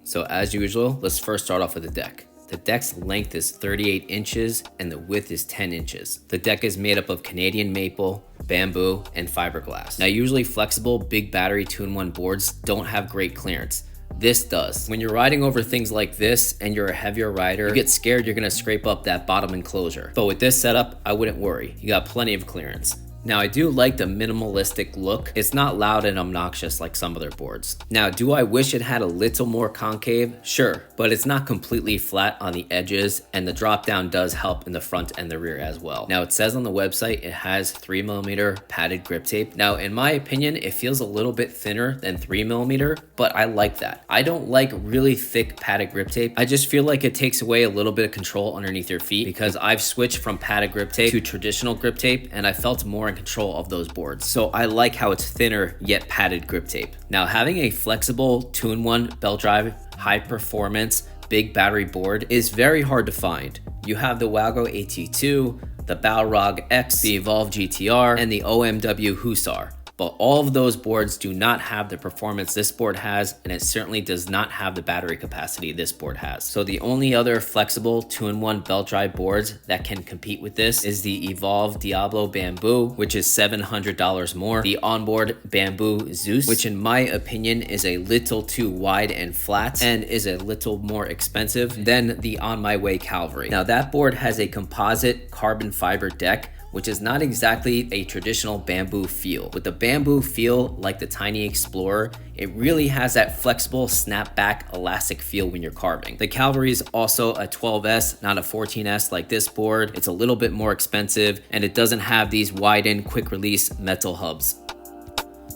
So as usual, let's first start off with the deck. The deck's length is 38 inches and the width is 10 inches. The deck is made up of Canadian maple, bamboo, and fiberglass. Now usually flexible big battery 2-in-1 boards don't have great clearance. This does. When you're riding over things like this and you're a heavier rider, you get scared you're gonna scrape up that bottom enclosure. But with this setup, I wouldn't worry. You got plenty of clearance. Now I do like the minimalistic look. It's not loud and obnoxious like some other boards. Now, do I wish it had a little more concave? Sure, but it's not completely flat on the edges, and the drop down does help in the front and the rear as well. Now it says on the website it has 3mm padded grip tape. Now in my opinion, it feels a little bit thinner than 3mm, but I like that. I don't like really thick padded grip tape. I just feel like it takes away a little bit of control underneath your feet, because I've switched from padded grip tape to traditional grip tape and I felt more in control of those boards. So I like how it's thinner yet padded grip tape. Now having a flexible 2-in-1 belt drive, high performance, big battery board is very hard to find. You have the Wago AT2, the Balrog X, the Evolve GTR, and the OMW Hussar. But all of those boards do not have the performance this board has, and it certainly does not have the battery capacity this board has. So the only other flexible 2-in-1 belt drive boards that can compete with this is the Evolve Diablo Bamboo, which is $700 more, the onboard Bamboo Zeus, which in my opinion is a little too wide and flat and is a little more expensive than the On My Way Calvary. Now that board has a composite carbon fiber deck, which is not exactly a traditional bamboo feel. With the bamboo feel like the TYNEE Explorer, it really has that flexible snapback elastic feel when you're carving. The Calvary is also a 12S, not a 14S like this board. It's a little bit more expensive and it doesn't have these widened quick release metal hubs.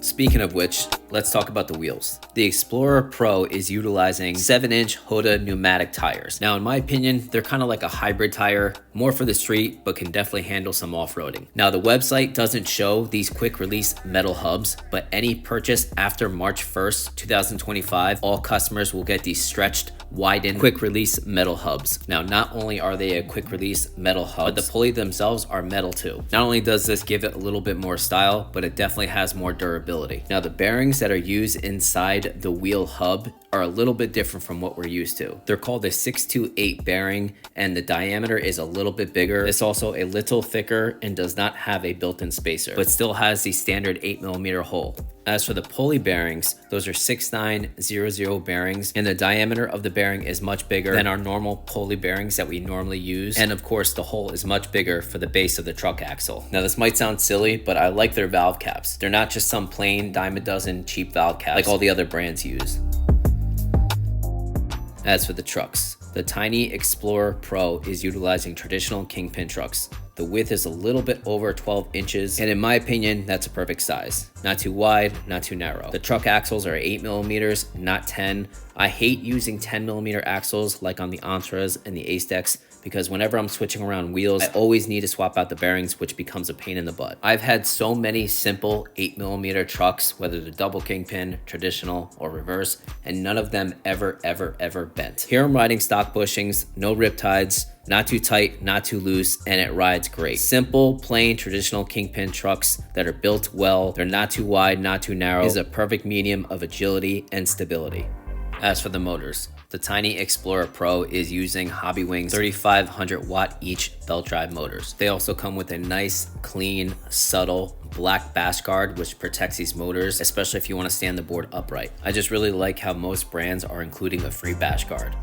Speaking of which, let's talk about the wheels. The Explorer Pro is utilizing 7-inch Hoda pneumatic tires. Now in my opinion, they're kind of like a hybrid tire, more for the street, but can definitely handle some off-roading. Now the website doesn't show these quick release metal hubs, but any purchase after March 1st, 2025, all customers will get these stretched, widened, quick release metal hubs. Now not only are they a quick release metal hub, but the pulley themselves are metal too. Not only does this give it a little bit more style, but it definitely has more durability. Now the bearings that are used inside the wheel hub are a little bit different from what we're used to. They're called a 628 bearing and the diameter is a little bit bigger. It's also a little thicker and does not have a built-in spacer, but still has the standard 8mm hole. As for the pulley bearings, those are 6900 bearings, and the diameter of the bearing is much bigger than our normal pulley bearings that we normally use. And of course, the hole is much bigger for the base of the truck axle. Now this might sound silly, but I like their valve caps. They're not just some plain dime a dozen cheap valve caps like all the other brands use. As for the trucks, the TYNEE Explorer Pro is utilizing traditional kingpin trucks. The width is a little bit over 12 inches, and in my opinion, that's a perfect size. Not too wide, not too narrow. The truck axles are 8mm, not 10. I hate using 10mm axles like on the onsras and the ace decks, because whenever I'm switching around wheels, I always need to swap out the bearings, which becomes a pain in the butt. I've had so many simple 8mm trucks, whether they're double kingpin, traditional, or reverse, and none of them ever bent. Here I'm riding stock bushings, no riptides, not too tight, not too loose, and it rides great. Simple, plain, traditional kingpin trucks that are built well, they're not too wide, not too narrow, is a perfect medium of agility and stability. As for the motors, the TYNEE Explorer Pro is using Hobbywing's 3500 watt each belt drive motors. They also come with a nice, clean, subtle black bash guard, which protects these motors, especially if you want to stand the board upright. I just really like how most brands are including a free bash guard.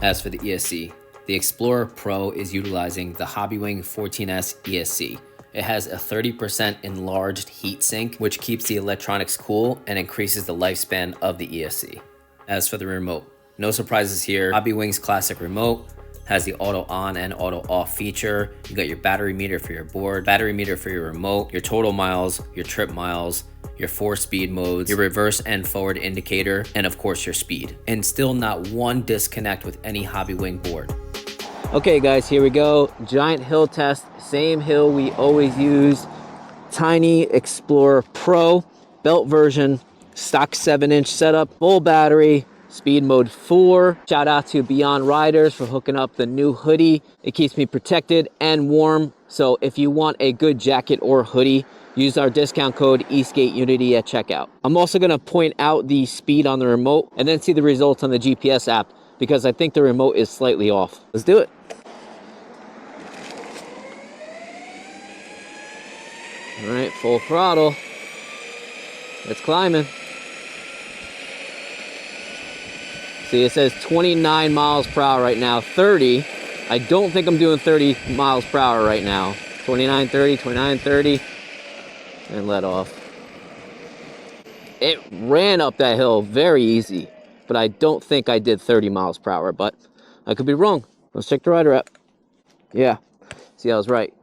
As for the ESC, the Explorer Pro is utilizing the Hobbywing 14S ESC. It has a 30% enlarged heat sink, which keeps the electronics cool and increases the lifespan of the ESC. As for the remote, no surprises here. Hobbywing's classic remote has the auto on and auto off feature. You got your battery meter for your board, battery meter for your remote, your total miles, your trip miles, your 4 speed modes, your reverse and forward indicator, and of course your speed. And still not one disconnect with any Hobbywing board. Okay guys, here we go. Giant hill test, same hill we always use. TYNEE Explorer Pro, belt version, stock 7-inch setup, full battery, speed mode 4. Shout out to Beyond Riders for hooking up the new hoodie. It keeps me protected and warm. So if you want a good jacket or hoodie, use our discount code eSkateUnity at checkout. I'm also gonna point out the speed on the remote and then see the results on the GPS app because I think the remote is slightly off. Let's do it. All right, full throttle. It's climbing. See, it says 29 miles per hour right now, 30. I don't think I'm doing 30 miles per hour right now. 29, 30, 29, 30, and let off. It ran up that hill very easy, but I don't think I did 30 miles per hour, but I could be wrong. Let's check the rider app. Yeah, see, I was right.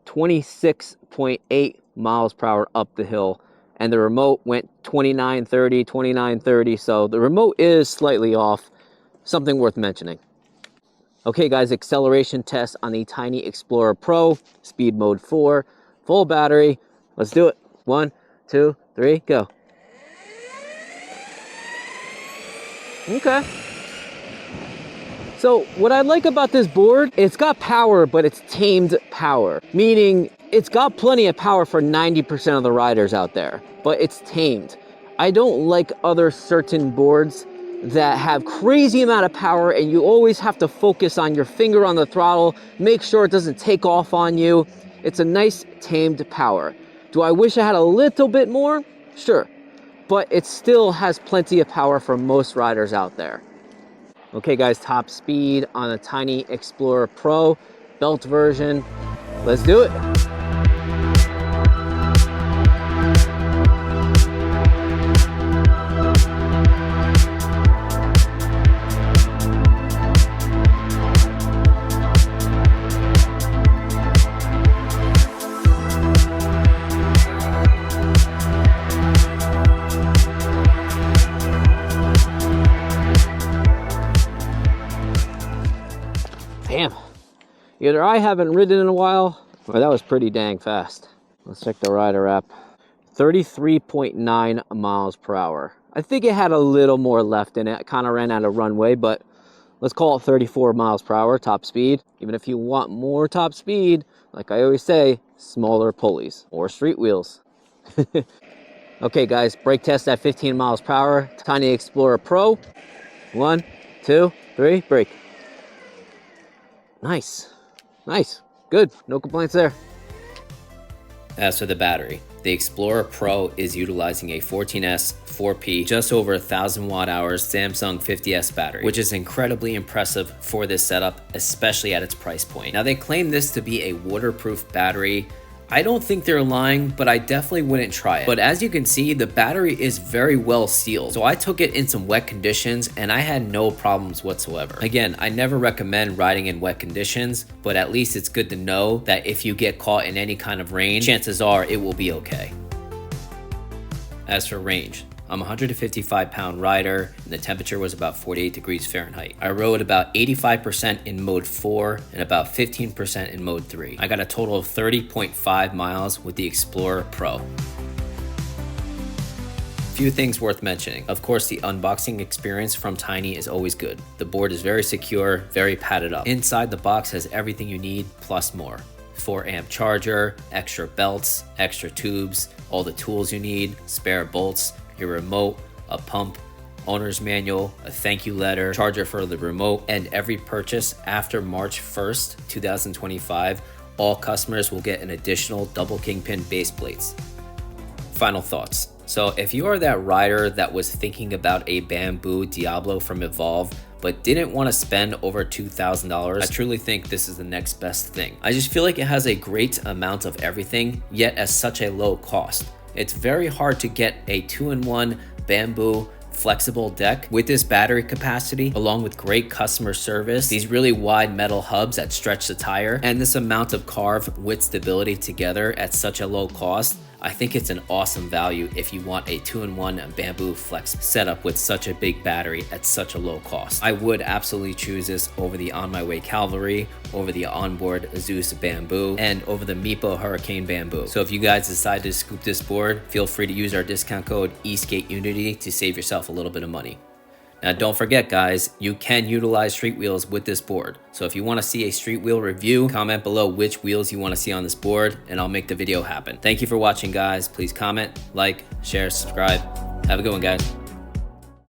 26.8 miles per hour up the hill. And the remote went 29, 30, 29, 30. So the remote is slightly off. Something worth mentioning. Okay, guys, acceleration test on the TYNEE EXPLORER Pro, speed mode 4, full battery. Let's do it. 1, 2, 3, go. Okay. So what I like about this board, it's got power, but it's tamed power, meaning it's got plenty of power for 90% of the riders out there, but it's tamed. I don't like other certain boards that have crazy amount of power and you always have to focus on your finger on the throttle, make sure it doesn't take off on you. It's a nice tamed power. Do I wish I had a little bit more? Sure, but it still has plenty of power for most riders out there. Okay guys, top speed on the TYNEE EXPLORER Pro, belt version. Let's do it. Damn, either I haven't ridden in a while, or that was pretty dang fast. Let's check the rider app. 33.9 miles per hour. I think it had a little more left in it. It kind of ran out of runway, but let's call it 34 miles per hour top speed. Even if you want more top speed, like I always say, smaller pulleys or street wheels. Okay guys, brake test at 15 miles per hour. TYNEE EXPLORER Pro. 1, 2, 3, brake. Nice, nice, good, no complaints there. As for the battery, the Explorer Pro is utilizing a 14S 4P, just over 1,000 watt hours Samsung 50S battery, which is incredibly impressive for this setup, especially at its price point. Now they claim this to be a waterproof battery. I don't think they're lying, but I definitely wouldn't try it. But as you can see, the battery is very well sealed. So I took it in some wet conditions and I had no problems whatsoever. Again, I never recommend riding in wet conditions, but at least it's good to know that if you get caught in any kind of rain, chances are it will be okay. As for range, I'm a 155-pound rider, and the temperature was about 48 degrees Fahrenheit. I rode about 85% in mode 4 and about 15% in mode 3. I got a total of 30.5 miles with the Explorer Pro. Few things worth mentioning. Of course, the unboxing experience from TYNEE is always good. The board is very secure, very padded up. Inside the box has everything you need, plus more. 4-amp charger, extra belts, extra tubes, all the tools you need, spare bolts, your remote, a pump, owner's manual, a thank you letter, charger for the remote, and every purchase after March 1st, 2025, all customers will get an additional double kingpin base plates. Final thoughts. So if you are that rider that was thinking about a bamboo Diablo from Evolve, but didn't want to spend over $2,000, I truly think this is the next best thing. I just feel like it has a great amount of everything, yet at such a low cost. It's very hard to get a 2-in-1 bamboo flexible deck with this battery capacity, along with great customer service, these really wide metal hubs that stretch the tire, and this amount of carve with stability together at such a low cost. I think it's an awesome value if you want a 2-in-1 bamboo flex setup with such a big battery at such a low cost. I would absolutely choose this over the On My Way Cavalry, over the onboard Zeus bamboo, and over the meepo Hurricane bamboo. So if you guys decide to scoop this board, feel free to use our discount code eSkateUnity to save yourself a little bit of money. Now don't forget guys, you can utilize street wheels with this board. So if you want to see a street wheel review, comment below which wheels you want to see on this board and I'll make the video happen. Thank you for watching guys. Please comment, like, share, subscribe. Have a good one guys.